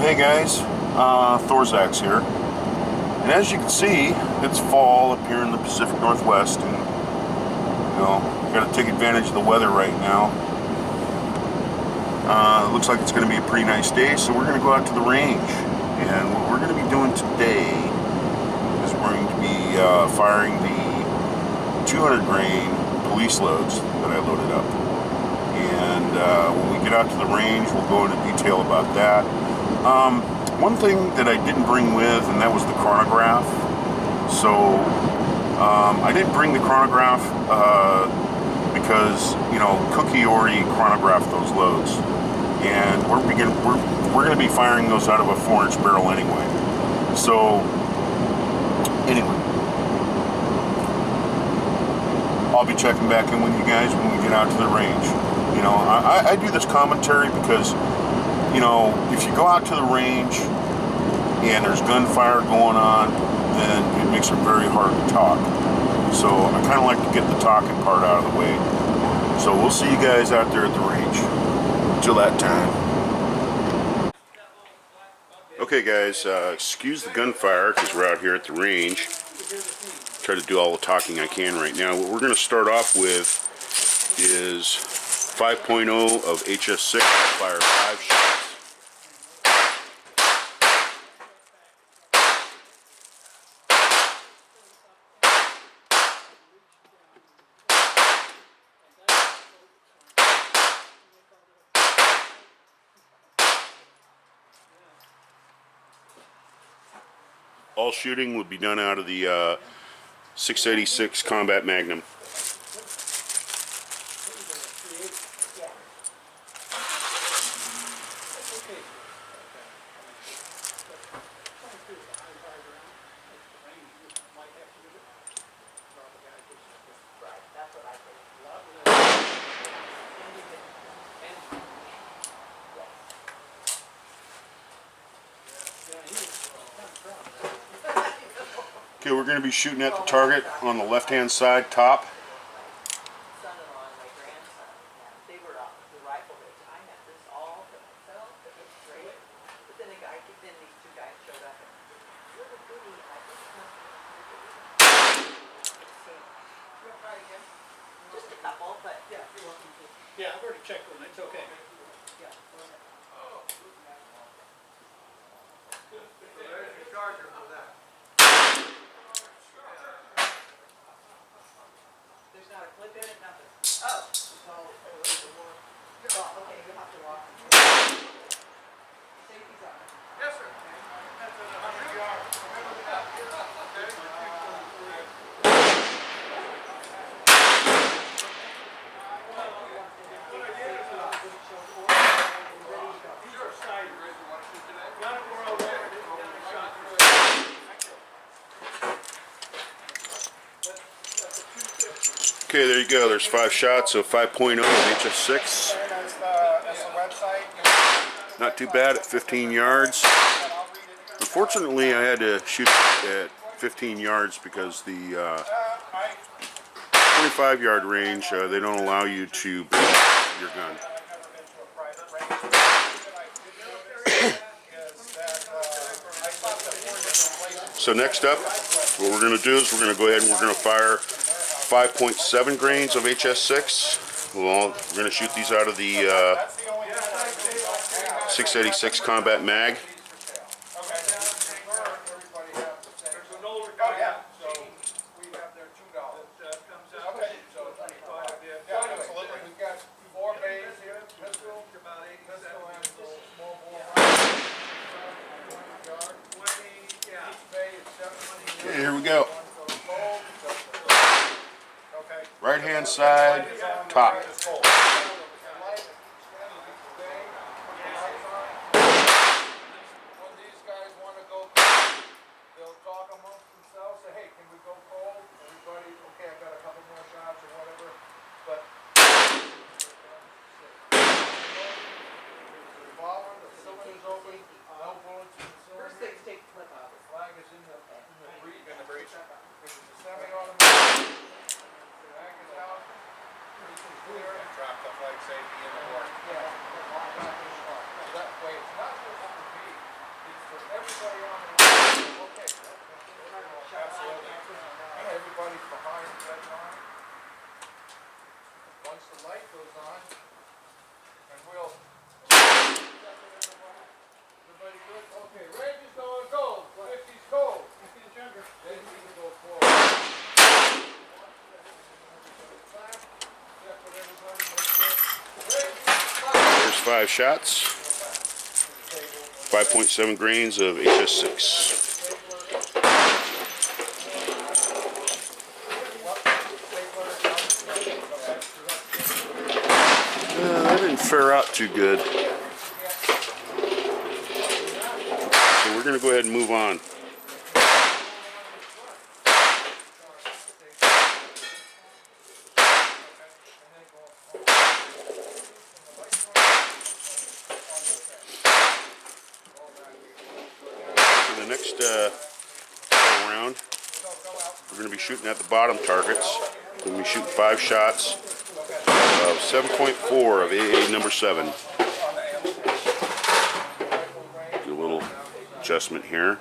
Hey guys, Thorzak's here, and as you can see, it's fall up here in the Pacific Northwest, and got to take advantage of the weather right now. It looks like it's going to be a pretty nice day, so we're going to go out to the range, and what we're going to be doing today is we're going to be firing the 200 grain police loads that I loaded up, and when we get out to the range, we'll go into detail about that. One thing that I didn't bring with, and that was the chronograph. So I didn't bring the chronograph because Cookie already chronographed those loads, and we're going to be firing those out of a 4-inch barrel anyway. So anyway, I'll be checking back in with you guys when we get out to the range. I do this commentary because if you go out to the range and there's gunfire going on, then it makes it very hard to talk. So I kind of like to get the talking part out of the way. So we'll see you guys out there at the range. Till that time. Okay guys, excuse the gunfire because we're out here at the range. Try to do all the talking I can right now. What we're going to start off with is 5.0 of HS6. Fire 5 shots. All shooting would be done out of the 686 Combat Magnum. Okay, we're going to be shooting at the target on the left-hand side, top. Just a couple, but yeah, I've already checked one. It's okay. Yeah. There's the charger for that. There's not a clip in it, nothing. Oh. Oh, okay, you'll have to walk. Safety's on. Yes, sir. That's a 100 yards. Remember that. Okay, there you go. There's 5 shots of 5.0 of HS6. Not too bad at 15 yards. Unfortunately, I had to shoot at 15 yards because the 25-yard range, they don't allow you to bring your gun. So next up, what we're going to do is we're going to go ahead and we're going to fire 5.7 grains of HS6. We're going to shoot these out of the 686 Combat Mag. Okay, here we go. Right hand side, top. First things take the clip off. The flag is in the breech. It's a semi-automatic. Flag is out. Drop the flag safety in the horn. Yeah. That way it's not supposed to be. for everybody on the line. Okay. Absolutely. And everybody's behind that line. Once the light goes on, and we'll. Everybody good? Okay, range is going gold. 50's gold. 50's younger. Then we can go forward. There's 5 shots. 5.7 grains of HS6. That didn't fare out too good. So we're going to go ahead and move on. For the next round, we're going to be shooting at the bottom targets. We're going to be shooting 5 shots of 7.4 of AA number 7. Do a little adjustment here.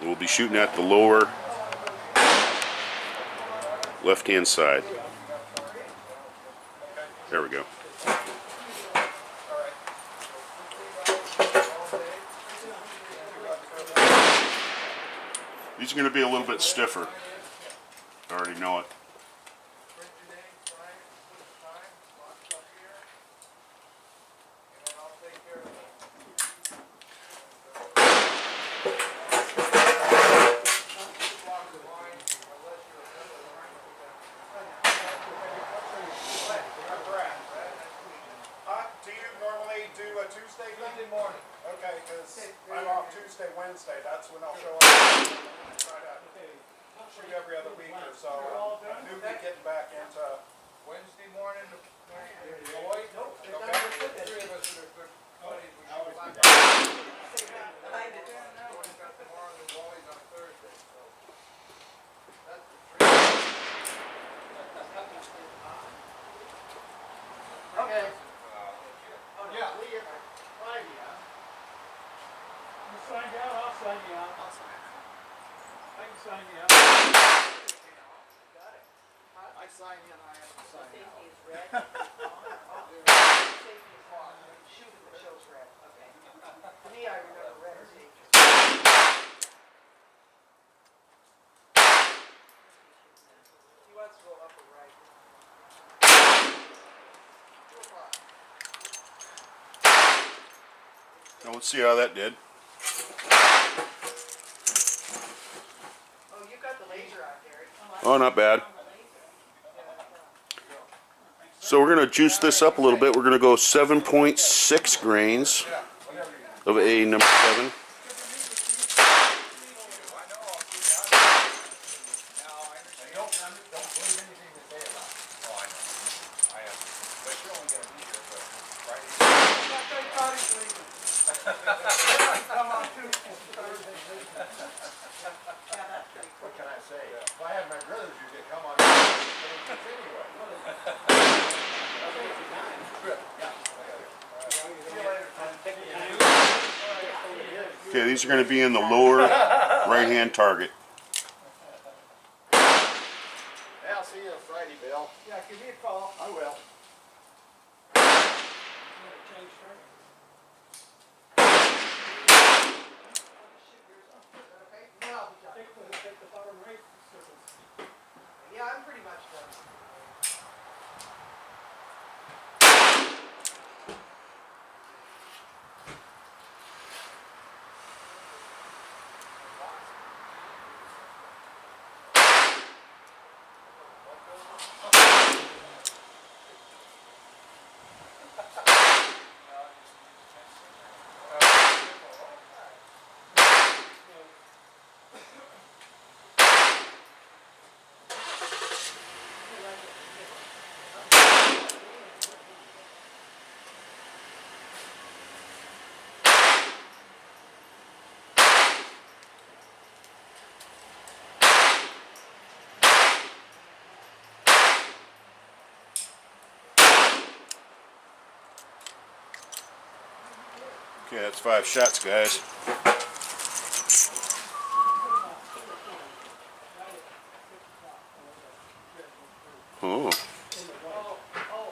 We'll be shooting at the lower left-hand side. There we go. These are going to be a little bit stiffer. I already know it. Tuesday morning. Okay, because I'm off Tuesday, Wednesday. That's when I'll show up. Try to shoot every other week or so. I'm new to getting back into Wednesday morning. Lloyd? Okay. 3 of us that are good buddies. We should be back. Lloyd's got tomorrow and Wally's on Thursday. So that's the 3. Okay. Yeah. You sign down, I'll sign you out. I can sign you out. Got it. I sign in, I have to sign out. Safety is red. Safety is on. Shoot if it shows red. Okay. To me, I remember red as safety. He wants to go up or right. Now let's see how that did. Oh, you got the laser out there. Oh, not bad. So we're going to juice this up a little bit. We're going to go 7.6 grains of A number 7. What can I say? If I had my brothers, you could come on anyway. Okay, these are going to be in the lower right-hand target. Yeah, I'll see you Friday, Bill. Yeah, give me a call. I will. Yeah, I'm pretty much done. Okay, that's 5 shots, guys. Oh.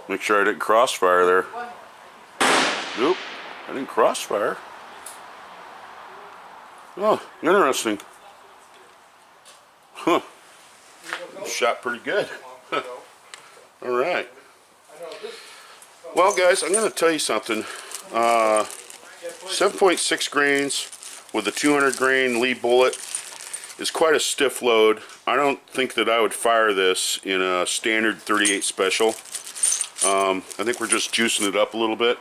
Make sure I didn't crossfire there. Nope, I didn't crossfire. Oh, interesting. Huh. Shot pretty good. All right. Well, guys, I'm going to tell you something. 7.6 grains with a 200 grain lead bullet is quite a stiff load. I don't think that I would fire this in a standard 38 special. I think we're just juicing it up a little bit.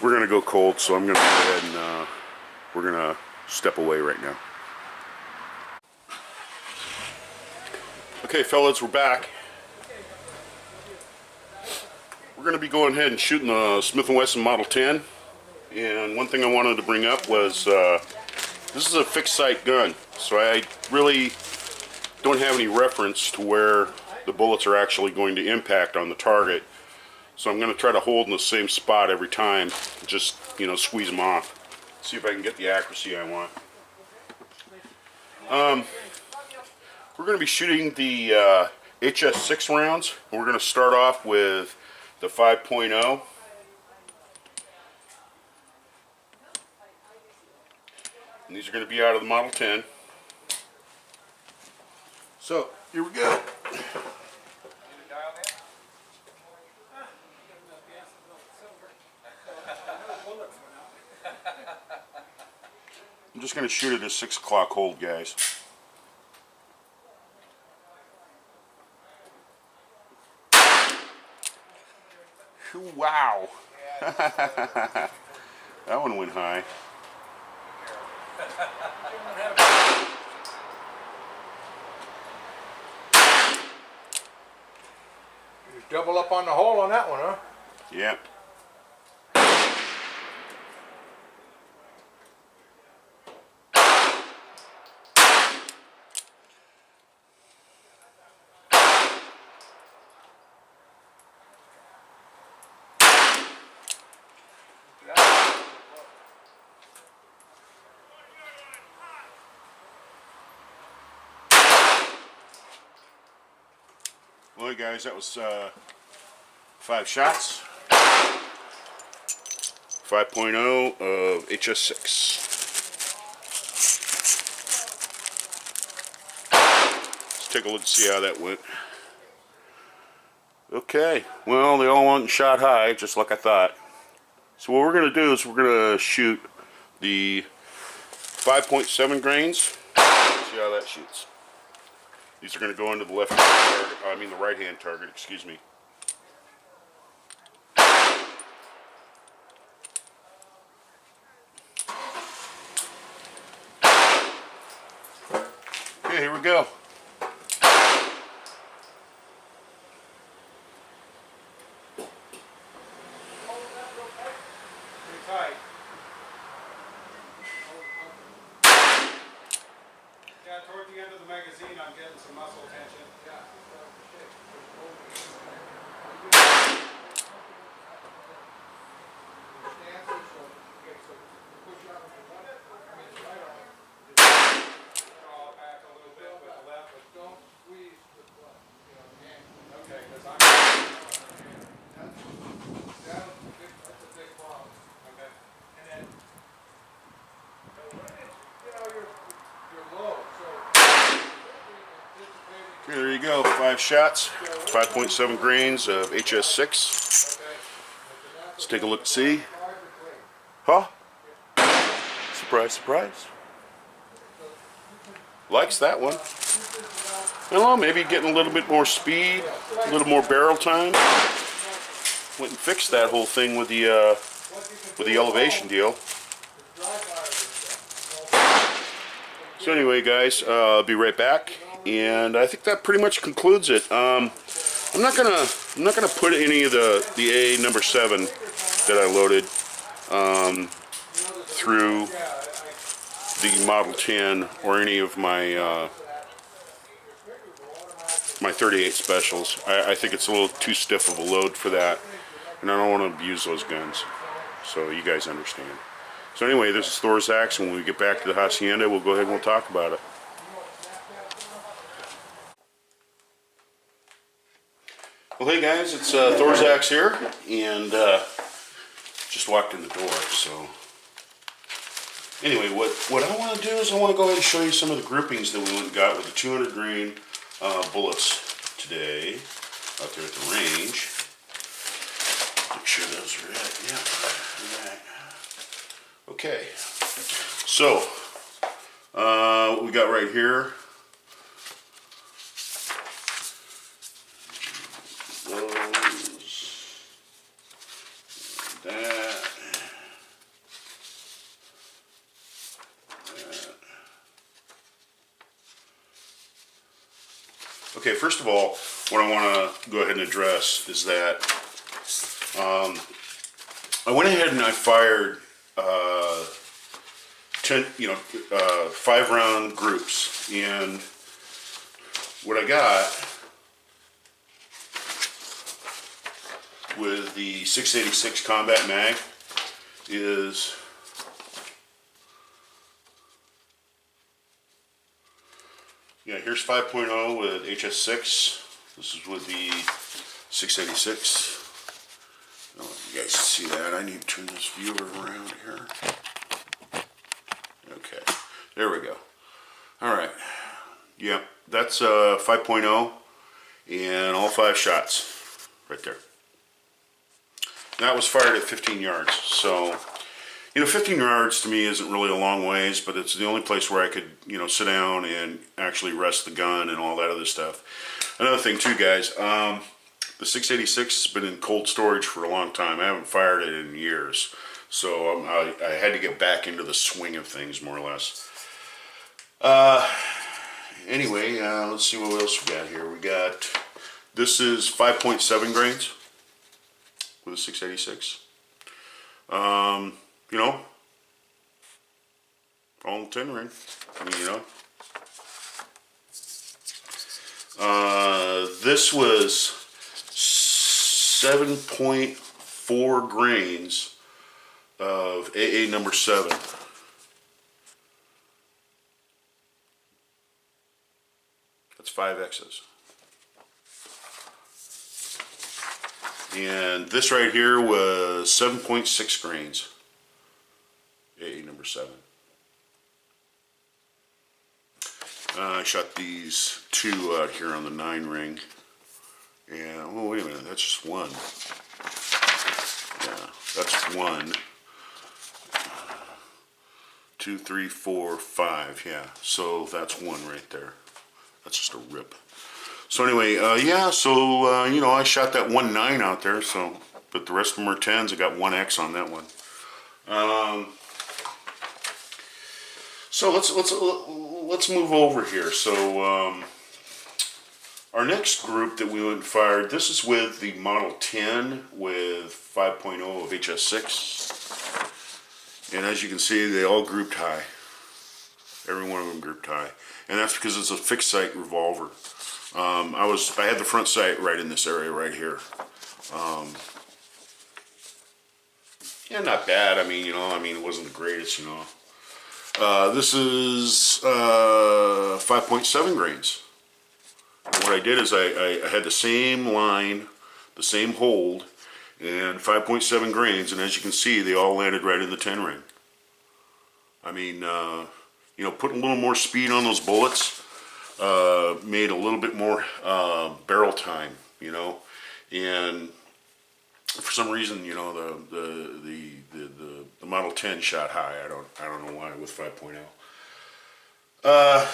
We're going to go cold, so I'm going to go ahead and we're going to step away right now. Okay, fellas, we're back. We're going to be going ahead and shooting the Smith & Wesson Model 10. And one thing I wanted to bring up was this is a fixed sight gun, so I really don't have any reference to where the bullets are actually going to impact on the target. So I'm going to try to hold in the same spot every time, just, you know, squeeze them off. See if I can get the accuracy I want. We're going to be shooting the HS6 rounds. We're going to start off with the 5.0. And these are going to be out of the Model 10. So, here we go. I'm just going to shoot it at 6 o'clock hold, guys. Wow. That one went high. You double up on the hole on that one, huh? Yeah. Well, guys, that was 5 shots. 5.0 of HS6. Let's take a look and see how that went. Okay, well, they all went and shot high, just like I thought. So what we're going to do is we're going to shoot the 5.7 grains. See how that shoots. These are going to go into the left hand target, I mean the right hand target, excuse me. Okay, here we go. Pretty tight. Yeah, toward the end of the magazine, I'm getting some muscle tension. Yeah. Draw back a little bit with the left, but don't squeeze the butt. Okay, because I'm. That's a big problem. Okay. And then, you're low, so. Okay, there you go, 5 shots, 5.7 grains of HS6. Let's take a look and see. Huh? Surprise, surprise. Likes that one. I don't know, maybe getting a little bit more speed, a little more barrel time. Went and fixed that whole thing with the elevation deal. So anyway, guys, I'll be right back, and I think that pretty much concludes it. I'm not gonna put any of the A number 7 that I loaded through the Model 10 or any of my my 38 specials. I think it's a little too stiff of a load for that. and I don't want to abuse those guns. So you guys understand. So anyway, this is Thor's Axe, and when we get back to the hacienda, we'll go ahead and we'll talk about it. Well, hey guys, it's Thor's Axe here, and just walked in the door. So anyway, what I want to do is I want to go ahead and show you some of the groupings that we went and got with the 200 grain bullets today out there at the range. Make sure those are right. Yeah. All right. Okay. So what we got right here. Okay, first of all, what I want to go ahead and address is that I went ahead and I fired 5-round groups, and what I got with the 686 Combat Mag is here's 5.0 with HS6. This is with the 686. I don't know if you guys see that. I need to turn this viewer around here. Okay, there we go. All right. Yep, that's 5.0 and all 5 shots right there. That was fired at 15 yards. So, 15 yards to me isn't really a long ways, but it's the only place where I could, sit down and actually rest the gun and all that other stuff. Another thing too, guys, the 686 has been in cold storage for a long time. I haven't fired it in years. So I had to get back into the swing of things, more or less. Anyway, let's see what else we got here. We got, this is 5.7 grains with a 686. All 10 ring. This was 7.4 grains of AA number 7. That's 5 X's. And this right here was 7.6 grains. AA number 7. I shot these 2 out here on the 9 ring. And, oh, wait a minute, that's just 1. Yeah, that's 1. 2, 3, 4, 5, yeah. So that's 1 right there. That's just a rip. So anyway, I shot that 1.9 out there, so, but the rest of them are 10s. I got 1X on that one. So let's move over here. So our next group that we went and fired, this is with the Model 10 with 5.0 of HS6, and as you can see, they all grouped high. Every one of them grouped high, and that's because it's a fixed sight revolver. I had the front sight right in this area right here. Yeah, not bad. I mean, it wasn't the greatest, This is 5.7 grains. And what I did is I had the same line, the same hold, and 5.7 grains, and as you can see, they all landed right in the 10 ring. I mean, putting a little more speed on those bullets made a little bit more barrel time, and for some reason, the Model 10 shot high. I don't know why with 5.0.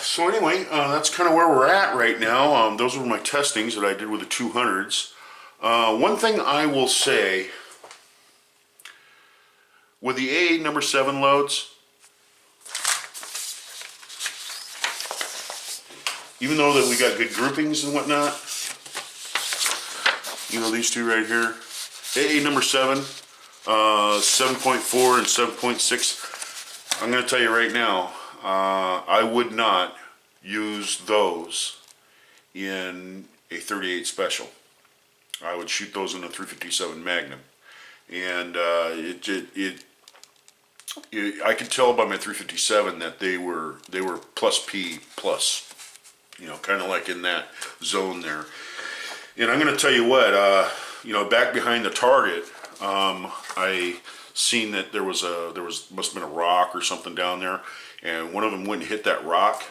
So anyway, that's kind of where we're at right now. Those were my testings that I did with the 200s. One thing I will say, with the AA number 7 loads, even though that we got good groupings and whatnot, these two right here, AA number 7, 7.4 and 7.6, I'm going to tell you right now, I would not use those in a 38 special. I would shoot those in a 357 Magnum. and I could tell by my 357 that they were plus P plus, you know, kind of like in that zone there. And I'm going to tell you what, you know, back behind the target, I seen that there was must have been a rock or something down there, and one of them went and hit that rock.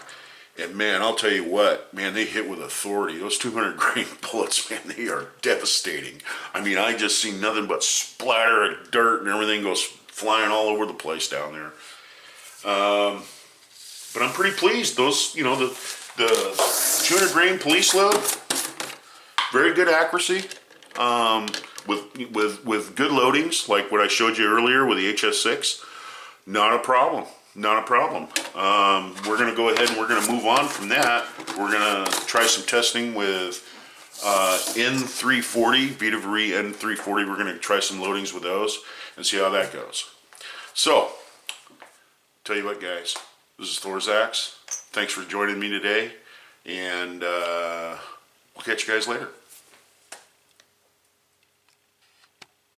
And man, I'll tell you what, man, they hit with authority. Those 200 grain bullets, man, they are devastating. I mean, I just see nothing but splatter of dirt and everything goes flying all over the place down there. But I'm pretty pleased. Those, you know, the 200 grain police load, very good accuracy, with good loadings, like what I showed you earlier with the HS6. Not a problem. Not a problem. We're going to go ahead and we're going to move on from that. We're going to try some testing with N340, Vita Marie N340. We're going to try some loadings with those and see how that goes. So, tell you what, guys, this is Thorzax. Thanks for joining me today, and we'll catch you guys later.